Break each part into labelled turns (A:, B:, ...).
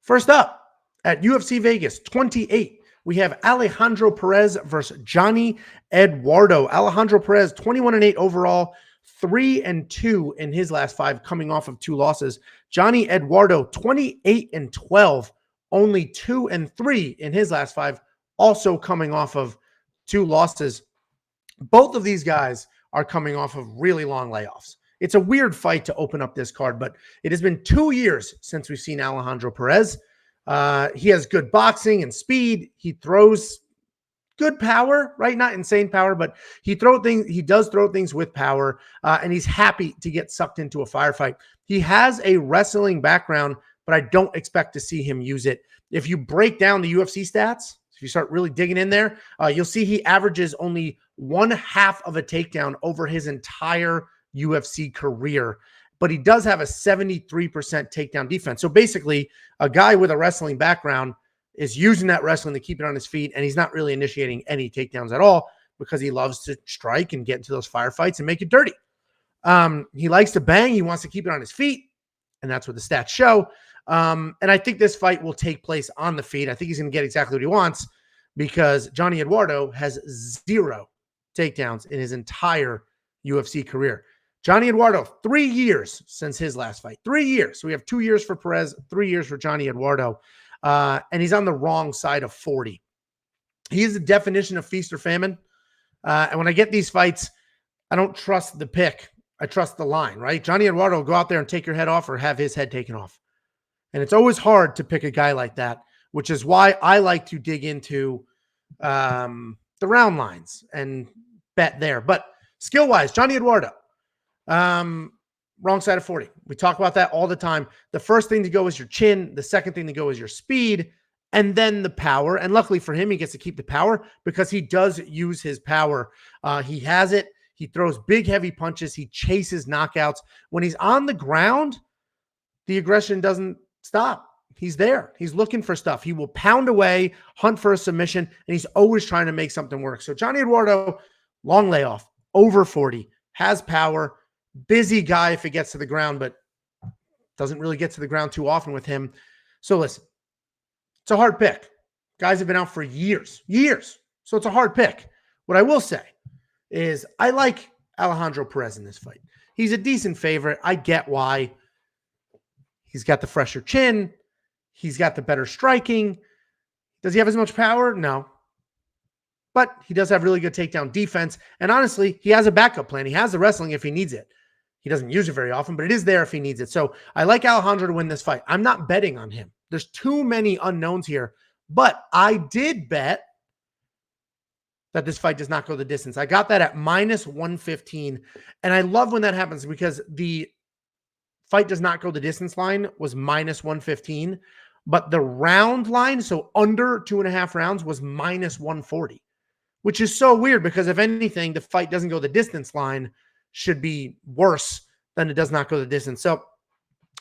A: First up at UFC Vegas 28, we have Alejandro Perez versus Johnny Eduardo. Alejandro Perez, 21-8 overall, 3-2 in his last 5, coming off of 2 losses. Johnny Eduardo, 28-12, only 2-3 in his last 5, also coming off of 2 losses. Both of these guys are coming off of really long layoffs. It's a weird fight to open up this card, but it has been 2 years since we've seen Alejandro Perez. He has good boxing and speed. He throws good power, right? Not insane power, but he does throw things with power, and he's happy to get sucked into a firefight. He has a wrestling background, but I don't expect to see him use it. If you break down the UFC stats, if you start really digging in there, you'll see he averages only 1/2 of a takedown over his entire UFC career, but he does have a 73% takedown defense. So basically, a guy with a wrestling background is using that wrestling to keep it on his feet, and he's not really initiating any takedowns at all because he loves to strike and get into those firefights and make it dirty. He likes to bang. He wants to keep it on his feet, and that's what the stats show. And I think this fight will take place on the feet. I think he's going to get exactly what he wants because Johnny Eduardo has 0 takedowns in his entire UFC career. Johnny Eduardo, 3 years since his last fight. 3 years. So we have 2 years for Perez, 3 years for Johnny Eduardo. And he's on the wrong side of 40. He is the definition of feast or famine. And when I get these fights, I don't trust the pick. I trust the line, right? Johnny Eduardo will go out there and take your head off or have his head taken off. And it's always hard to pick a guy like that, which is why I like to dig into the round lines and bet there. But skill-wise, Johnny Eduardo, wrong side of 40. We talk about that all the time. The first thing to go is your chin. The second thing to go is your speed, and then the power. And luckily for him, he gets to keep the power because he does use his power. He has it. He throws big, heavy punches. He chases knockouts. When he's on the ground, the aggression doesn't stop. He's there. He's looking for stuff. He will pound away, hunt for a submission, and he's always trying to make something work. So Johnny Eduardo, long layoff, over 40, has power, busy guy if it gets to the ground, but doesn't really get to the ground too often with him. So listen, it's a hard pick. Guys have been out for years. So it's a hard pick. What I will say is I like Alejandro Perez in this fight. He's a decent favorite. I get why. He's got the fresher chin. He's got the better striking. Does he have as much power? No. But he does have really good takedown defense. And honestly, he has a backup plan. He has the wrestling if he needs it. He doesn't use it very often, but it is there if he needs it. So I like Alejandro to win this fight. I'm not betting on him. There's too many unknowns here. But I did bet that this fight does not go the distance. I got that at -115. And I love when that happens because the fight does not go the distance line was -115. But the round line, so under 2.5 rounds, was -140. Which is so weird because if anything, the fight doesn't go the distance line should be worse than it does not go the distance. So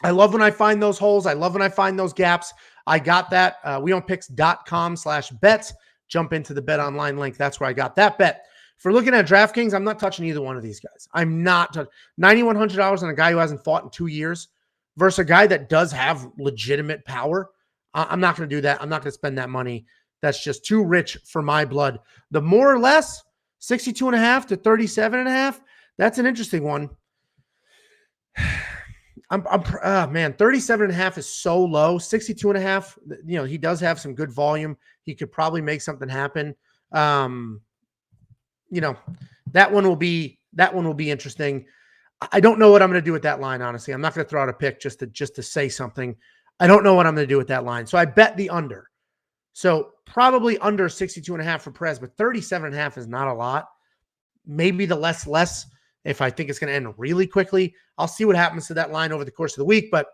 A: I love when I find those holes. I love when I find those gaps. I got that. wewantpicks.com/bets. Jump into the bet online link. That's where I got that bet. If we're looking at DraftKings, I'm not touching either one of these guys. I'm not touching $9,100 on a guy who hasn't fought in 2 years versus a guy that does have legitimate power. I'm not going to do that. I'm not going to spend that money. That's just too rich for my blood. The more or less, 62.5 to 37.5. That's an interesting one. Man, 37.5 is so low. 62.5, he does have some good volume. He could probably make something happen. That one will be interesting. I don't know what I'm going to do with that line, honestly. I'm not going to throw out a pick just to say something. I don't know what I'm going to do with that line. So I bet the under. So probably under 62.5 for Perez, but 37.5 is not a lot. Maybe the less if I think it's going to end really quickly. I'll see what happens to that line over the course of the week. But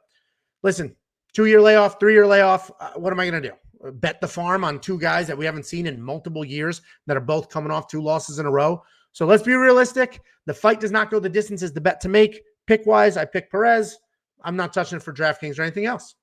A: listen, 2-year layoff, 3-year layoff. What am I going to do? Bet the farm on 2 guys that we haven't seen in multiple years that are both coming off 2 losses in a row. So let's be realistic. The fight does not go the distance is the bet to make. Pick-wise, I pick Perez. I'm not touching it for DraftKings or anything else.